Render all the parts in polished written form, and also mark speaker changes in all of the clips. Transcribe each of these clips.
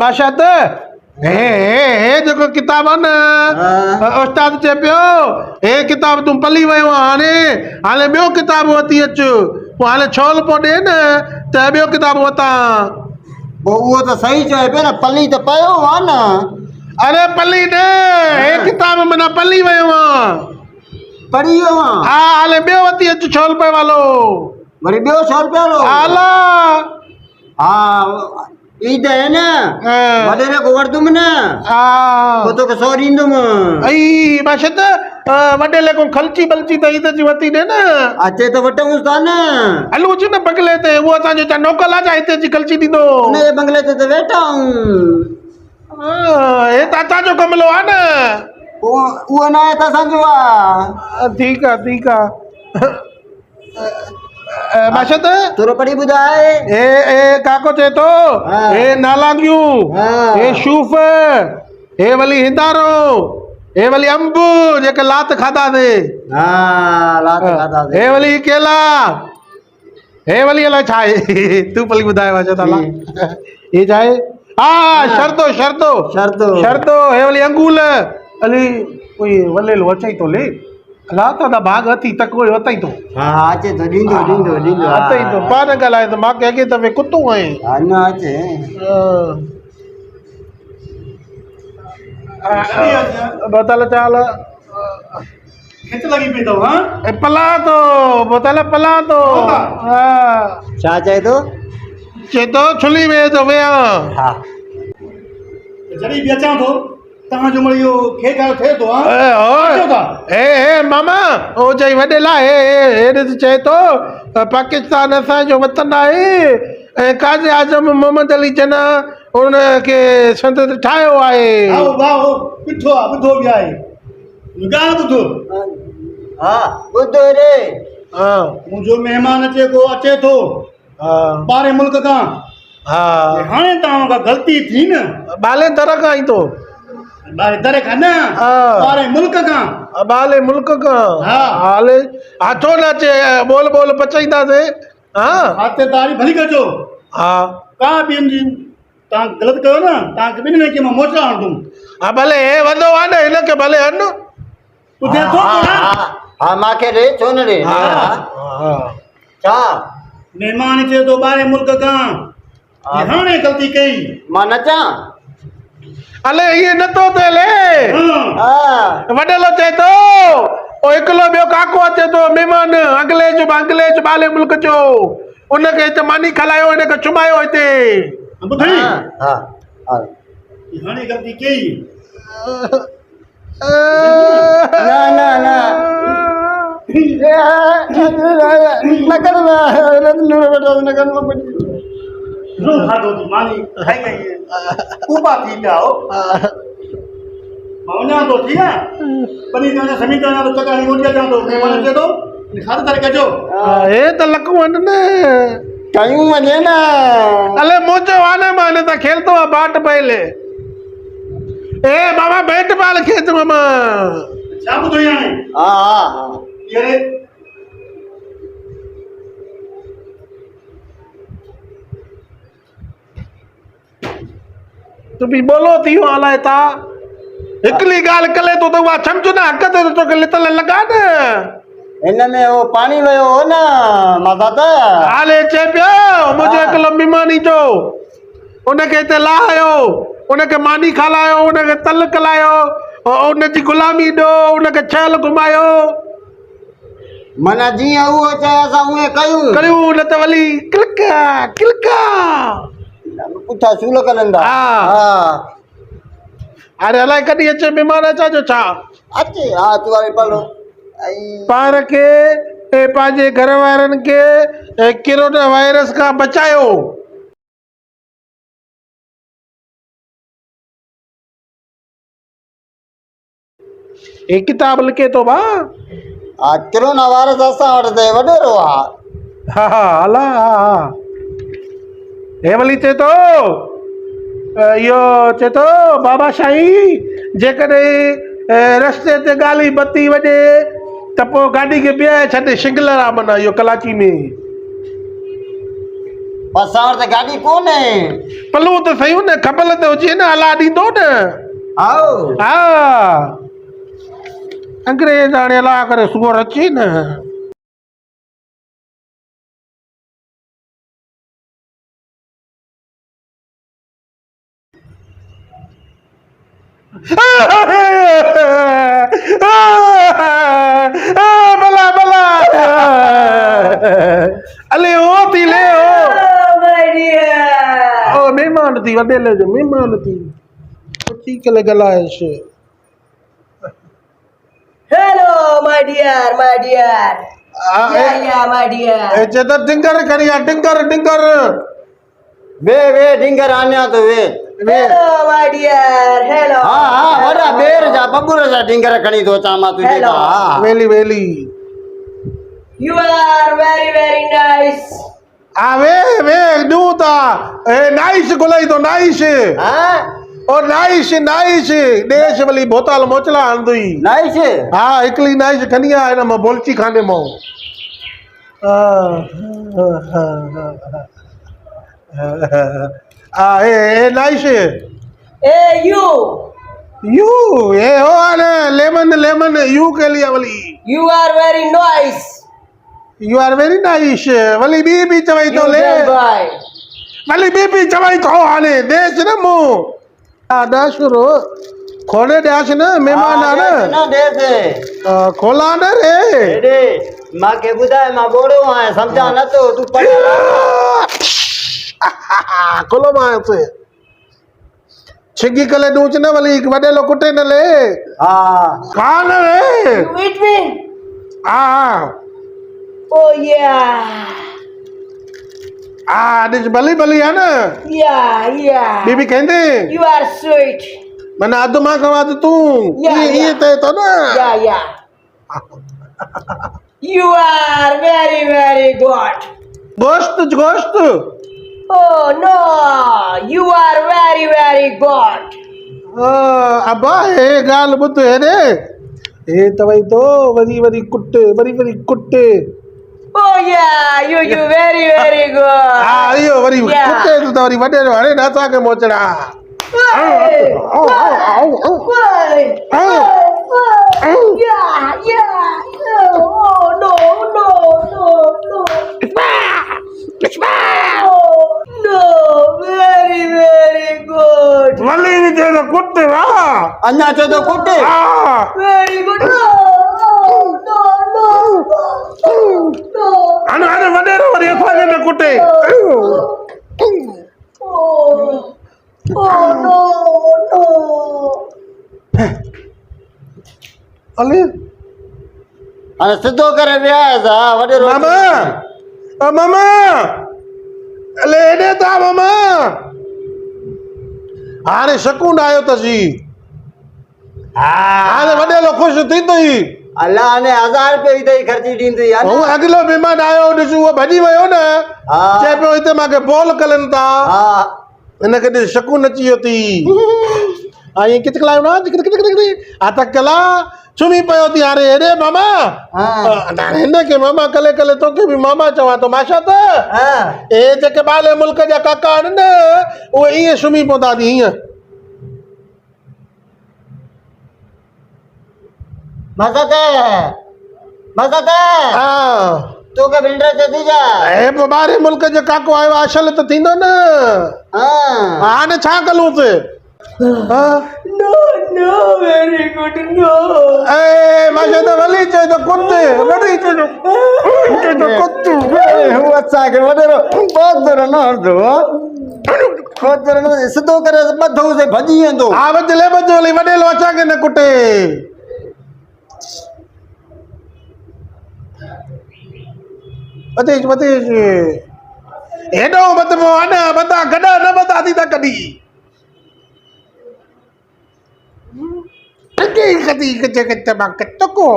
Speaker 1: माशात हे जेको किताब आहे न उस्ताद चए पियो हे किताब तूं पली वियो हाणे हाणे ॿियो किताब वठी अचु पोइ हाणे छोल पोइ ॾे न त ॿियो किताब वठां
Speaker 2: वो तो सही चए पे ना पली तो पयो है ना
Speaker 1: अरे पली न हे किताब माना पली वियो
Speaker 2: पढ़ी हो
Speaker 1: हा हाणे ॿियो वठी अचु 100 रुपए वालो
Speaker 2: वरी ॿियो 100 रुपया लो
Speaker 1: हाला
Speaker 2: हाँ ईद है ना वडेरे को वरदुम ना
Speaker 1: हा
Speaker 2: वो तो 100 दींदुम
Speaker 1: आई माशत वडेले को खलची बलची त ईद जी वठी ॾे न
Speaker 2: अचे तो वटूं था ना
Speaker 1: हलू अच न बंगले ते उहो असांजो छा नौकर आहे छा हिते जी खलची ॾींदो
Speaker 2: ने बंगले ते तो बैठा हूं
Speaker 1: हे त असांजो कमलो आहे न
Speaker 2: वो ना है तो संजो
Speaker 1: ठीक आहे माशत
Speaker 2: तोरो पढ़ी बुधाए
Speaker 1: ए काको चए तो हे नालांगियूं हे शूफ हे वली हिंदारो हे वली अंब जेके लात खाधा थे
Speaker 2: हां लात खाधा थे
Speaker 1: हे वली केला हे वली अला छाए तू पली बुधाए माशत अला ये जाए शरतो शरतो
Speaker 2: शरतो
Speaker 1: शरतो हे वली अंगूल अली कोई वलेलो अचई तो ले लाता दा भाग अथी तक कोई वतई तो
Speaker 2: हां अचे तो दींदो
Speaker 1: अतई तो पान गलाए तो मां के दफे कुत्तो है
Speaker 2: हां ना अचे
Speaker 1: बोतल चाल
Speaker 3: खिच लगी पी तो हां
Speaker 1: पला तो बोतल पला तो हां
Speaker 2: छा चाहे तो
Speaker 1: छुली वे तो वे
Speaker 2: हां
Speaker 3: जड़ी भी अचा तो तहां जो मरियो खे का थे तो हां
Speaker 1: ए मामा ओ जई वडेला हे चए तो पाकिस्तान असांजो वतन आहे ऐं काज़े आज़म मोहम्मद अली जना उन खे संदत ठाहियो आहे
Speaker 3: आओ वाओ पिठो बुधो भी आहे गा बुधो
Speaker 2: हां बुधो रे
Speaker 1: हां
Speaker 3: मुझो मेहमान अचे तो
Speaker 1: हां
Speaker 3: बारे मुल्क का
Speaker 1: हां
Speaker 3: हाणे तहां का गलती थी न
Speaker 1: बाले दर का ही तो
Speaker 3: बारे दरे का ना बारे मुल्क का
Speaker 1: बाले मुल्क का हाले हाथो न चे बोल बोल पचाईंदा से हां
Speaker 3: खातेदारी भली कजो
Speaker 1: हां
Speaker 3: का बिन जी ता गलत कयो ना ता के बिन में के मोचा हण तुम
Speaker 1: भले हे वदो आ न हिन के भले हन
Speaker 3: तुझे तो
Speaker 2: हां मां के रे छो न रे हां छा
Speaker 3: मेहमान चे तो बारे मुल्क का ये हाणे गलती कई
Speaker 2: मां नचा
Speaker 1: अले ये न तो तेले
Speaker 2: हां
Speaker 1: वडेलो चे तो ओ एकलो बियो काको अचे तो मेहमान अगले जो बाले मुल्क जो उनके त मानी खलायो इनके चुमायो हिते
Speaker 3: बुधई
Speaker 2: हां हां
Speaker 3: ये हाणे गलती कई
Speaker 2: ना ना ना नगर
Speaker 3: नो खादो दी मानी खाई गई ऊपा थी जाओ मावना तो ठीक है बनी तो समी तो तो चका नहीं मोटिया तो मेहमान चे तो खाद तारे कजो
Speaker 1: ए त लकू वन न
Speaker 2: कयूं वने ना
Speaker 1: अले मोजो वाने माने त खेलतो बाट पहले ए बाबा बैट बॉल खेत मामा
Speaker 3: छा बुधो याने
Speaker 2: हां हां
Speaker 3: ये
Speaker 1: तू भी बोलो थियो हलाए ता हिकली गाल कले तो वा समझ ना हक ते तो लितल लगा न
Speaker 2: इनमें वो पानी वयो हो ना माता ता
Speaker 1: हाले चे पियो मुझे एकलो बीमानी जो उनके ते लायो उनके मानी खालायो उनके तल कलायो उनकी गुलामी दो उनके छल घुमायो
Speaker 2: मना जी वो चाहे असा उए कयूं
Speaker 1: न त वली किलका किलका
Speaker 2: पुठा सूल कलंदा
Speaker 1: हां अरे अलाए कदी अचे बीमार अचा जो छा
Speaker 2: अचे हां तू वाले पलो
Speaker 1: पार के पंहिंजे घर वारनि खे कोरोना वायरस खां बचायो एक किताब लिखे तो बा
Speaker 2: कोरोना वायरस असां वटि ते वॾेरो आहे
Speaker 1: हा हा हला हा हे वली चए तो इहो चए तो बाबा साईं जेकॾहिं रस्ते ते ॻाल्हि बत्ती वॼे त पोइ गाॾी खे ॿिए छॾे शिंगलर आहे माना इहो कलाची में
Speaker 2: असां वटि त गाॾी कोन्हे
Speaker 1: पलू त सही न खपल त हुजे न हला ॾींदो न
Speaker 2: आओ
Speaker 1: हा अंग्रेज हाणे हला करे सुबुह अचे न भला भला अले ओ थी ले ओ महिमान थी वॾेले जो महिमान थी ठीक ॻाल्हाएस
Speaker 4: Hello, my dear, my dear. Yeah, my dear.
Speaker 1: चे त डिंगर खणी आ डिंगर डिंगर
Speaker 2: वे ढिंगर आन्या तो वे
Speaker 4: Hello, my dear. Hello.
Speaker 2: हाँ वॾा ॿेर जा बबूर जा ढिंगर खणी थो अचां मां तुंहिंजे
Speaker 4: Hello.
Speaker 2: खां
Speaker 1: वेली वेली
Speaker 4: You are very, very nice.
Speaker 1: आ वे ॾू था ए नाइस गुलाई तो नाइस
Speaker 2: हाँ
Speaker 1: ओ नाइस नाइस देश वली बोतल मोचला आंदुई
Speaker 2: नाइस
Speaker 1: हा हिकली नाइस खणी आ हिन मां बोलची खाने मां a nice
Speaker 4: Hey, you.
Speaker 1: You ए हो आने लेमन लेमन यू के लिए वली
Speaker 4: You are very nice.
Speaker 1: You are very nice वली बी चवई तो
Speaker 4: You
Speaker 1: ले
Speaker 4: bad boy.
Speaker 1: वली बी चवई तो हाने देश न मु आदा शुरू खोले ॾियास न महिमान आ न
Speaker 2: दे दे
Speaker 1: खोला न रे
Speaker 2: एडे मां के ॿुधाए मां बोड़ो आहियां सम्झा न तो तूं पढ़ियल
Speaker 1: खोलो मां से छिगी कले डूच न वली वॾे लो कुटे न ले
Speaker 2: हा
Speaker 1: कान रे
Speaker 4: You eat me?
Speaker 1: हा
Speaker 4: Oh, yeah.
Speaker 1: हा ॾिस भली भली आहे न
Speaker 4: Yeah, yeah.
Speaker 1: बीबी कहंदे
Speaker 4: You are sweet.
Speaker 1: मन अधु मां खां वधि तूं ईअं ते तो न
Speaker 4: Yeah, yeah. You are very, very good.
Speaker 1: गोश्त गोश्त
Speaker 4: Oh, no. You are very, very good.
Speaker 1: अबा हे ॻाल्हि ॿुध हेॾे हे तवई तो वरी वरी कुट वरी वरी कुट
Speaker 4: Oh, yeah. You very, very good.
Speaker 1: हा इहो वरी
Speaker 4: Yeah.
Speaker 1: कुटे तूं त वरी वॾे रो हाणे न असांखे मोचड़ा
Speaker 4: Why? Yeah, yeah. Oh, no, no, no, no. Oh, no. Very, very good.
Speaker 1: वली विच त कुट वा
Speaker 2: अञा चो तो कुटे
Speaker 1: हा
Speaker 4: Very good. No, no, no, no.
Speaker 1: हाणे हाणे वॾे रो वरी असांखे न कुटे
Speaker 4: Oh, no, no.
Speaker 1: अली
Speaker 2: हाणे सिधो करे विया सा वॾे रो
Speaker 1: मामा मामा अले हेॾे था मामा हाणे शकून आयो अथसि हाणे वॾे लो ख़ुशि थींदई
Speaker 2: अल्लाह ने 1000 रुपए ई तई ख़र्ची ॾींदी आहे
Speaker 1: ऐं अॻिलो महिमान आयो ॾिस उहो भॼी वियो न
Speaker 2: हा
Speaker 1: चए पियो हिते मूंखे बोल कनि था
Speaker 2: हा
Speaker 1: हिनखे ॾिस शकून अची वियो थी ईअं किचकलायो न हा त कला सुम्ही पियो थी हाणे हेॾे मामा हिनखे मामा कले कले तोखे बि मामा चवां थो माशा त हे जेके ॿाहिरि मुल्क जा काका आहिनि न उहे ईअं सुम्ही पवंदा थी हीअं
Speaker 2: मज़ा
Speaker 1: हा
Speaker 2: तोखे बिंड थी जा
Speaker 1: हे पोइ ॿाहिरि मुल्क जो काको आयो आहे असल त थींदो न हाणे छा कलूंसि
Speaker 4: No, no, very good, no.
Speaker 1: माशा त वली चए त कुत वॾी चए त कुत
Speaker 2: हू असांखे वॾेरो कोदर न हणंदो कोदर न सिधो करे ॿधो से भॼी वेंदो
Speaker 1: हा बदिले हली वॾे लो असांखे न कुटे बतेश बतेश हेॾो बदबो आहे न बदा गॾा न बदा थी त कॾहिं कॾहिं कचे कचे मां कचको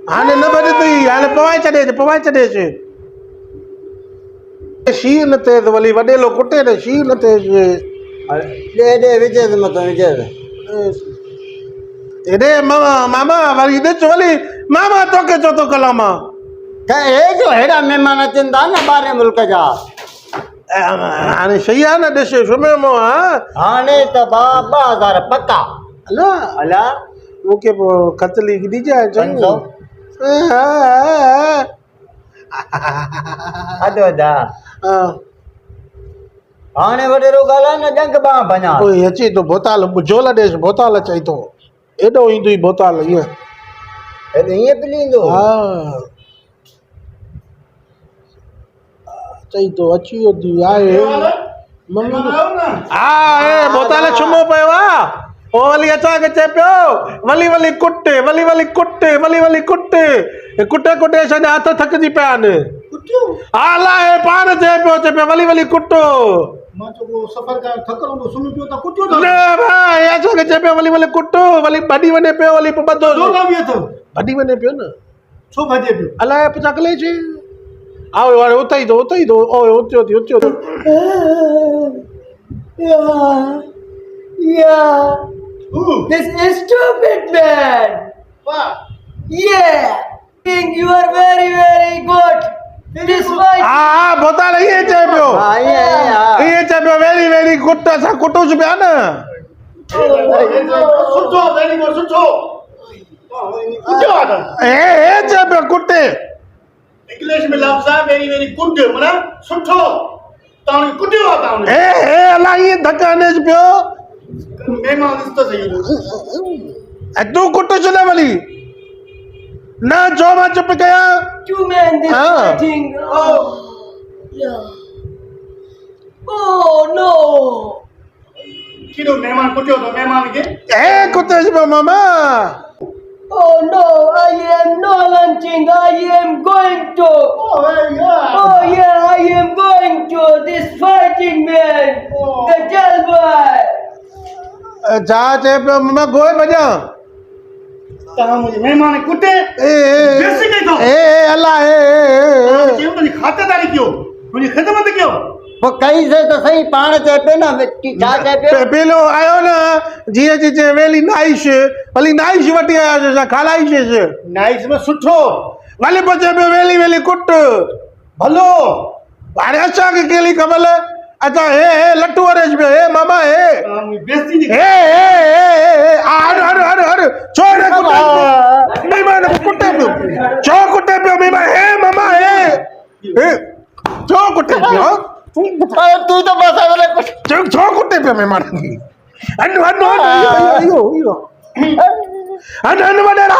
Speaker 1: हाणे न बदतई हाणे पवाए छॾेसि शीर न थिएसि वली वॾे लो कुटे न शीर न थिएसि
Speaker 2: ॾे विझेसि मथां विझेसि
Speaker 1: हेॾे मामा वरी ॾिस वली मामा तोखे चो थो कलामा
Speaker 2: हे जो हेड़ा महिमान अचनि था न ॿाहिरि मुल्क जा
Speaker 1: हाणे सही आहे न ॾिस सुम्हियो मां
Speaker 2: हाणे त 2000 पका
Speaker 1: अला
Speaker 2: अला
Speaker 1: मूंखे पोइ कतली ॾिजाए चङो
Speaker 2: 500 अधु अधा हाणे वॾेरो ॻाल्हाए न जंग बां बञा
Speaker 1: ओए अचे थो बोताल झोल ॾेसि बोताल चई थो एॾो ईंदुई बोताल ईअं
Speaker 2: हीअं पी लींदो
Speaker 1: हा चई थो अची वियो थी आहे मम्मी हा ए बोताल छुमो पियो आहे पोइ वली असांखे चए पियो वली वली कुट वली वली कुट वली वली कुट कुटे कुटे असांजा हथ थकिजी पिया आहिनि हा अलाए पाण चए पियो वली वली कुटो
Speaker 3: मां चयो सफ़र का थकल हूंदो सुम्ही पियो त कुटियो
Speaker 1: न भाई असांखे चए पियो वली वली कुटो वली भॼी वञे पियो वली पोइ ॿधो भॼी वञे पियो न
Speaker 3: छो भॼे पियो
Speaker 1: अलाए चकले छे आओ हाणे उते ई थो ओए उचियो थी
Speaker 4: Yeah. This is stupid man. Yeah. Think you are very, very good. This fight.
Speaker 1: हा बोताल इहे चए पियो
Speaker 2: हा
Speaker 1: इहे चए पियो वेरी वेरी कुट असां कुटूं पिया न
Speaker 3: सुठो वेरी गुड सुठो कुटियो आहे
Speaker 1: हे चए पियो कुटे
Speaker 3: इंग्लिश में लफ़्ज़ आहे वेरी वेरी गुड माना सुठो तव्हां कुटियो आहे तव्हां
Speaker 1: हे अलाए इहे धका ॾेसि पियो
Speaker 3: महिमान ॾिस त सही
Speaker 1: ऐं तूं कुट छॾे वली न चओ मां चुप कयां
Speaker 4: Two men this fighting. Oh. Yeah. Oh no.
Speaker 3: Kiro महिमान कुटियो अथव महिमान खे
Speaker 1: हे कुटेसि पियो मामा
Speaker 4: Oh no, I am not lunching. I am going to. Oh yeah, I am going to. This fighting man. The tell boy.
Speaker 1: छा चए पियो मामा गोए भॼां
Speaker 3: तव्हां मुंहिंजे महिमान कुटे बेइज्जती कई अथव
Speaker 1: अलाह
Speaker 3: चयो मुंहिंजी खातिरदारी कयो मुंहिंजी ख़िदमत कयो
Speaker 2: पोइ कईसीं त सही पाण चए पियो न छा चए पियो
Speaker 1: पेलो आयो न जीअं जी चए वेली नाइश वली नाइश वठी आयासीं असां खाराईसींसि
Speaker 3: नाइस में सुठो
Speaker 1: वली पोइ चए पियो वेली वेली कुट
Speaker 3: भलो
Speaker 1: हाणे असांखे कहिड़ी ख़बर अच्छा हे लट्टू वरेसि पियो हे मामा हे
Speaker 3: बेइज्जती थी
Speaker 1: हे हर छो रे महिमान कुटे पियो छो कुटे पियो महिमान हे मामा हे छो कुटे पियो
Speaker 2: तूं त बस
Speaker 1: छो कुटे पियो महिमान हन वॾेरा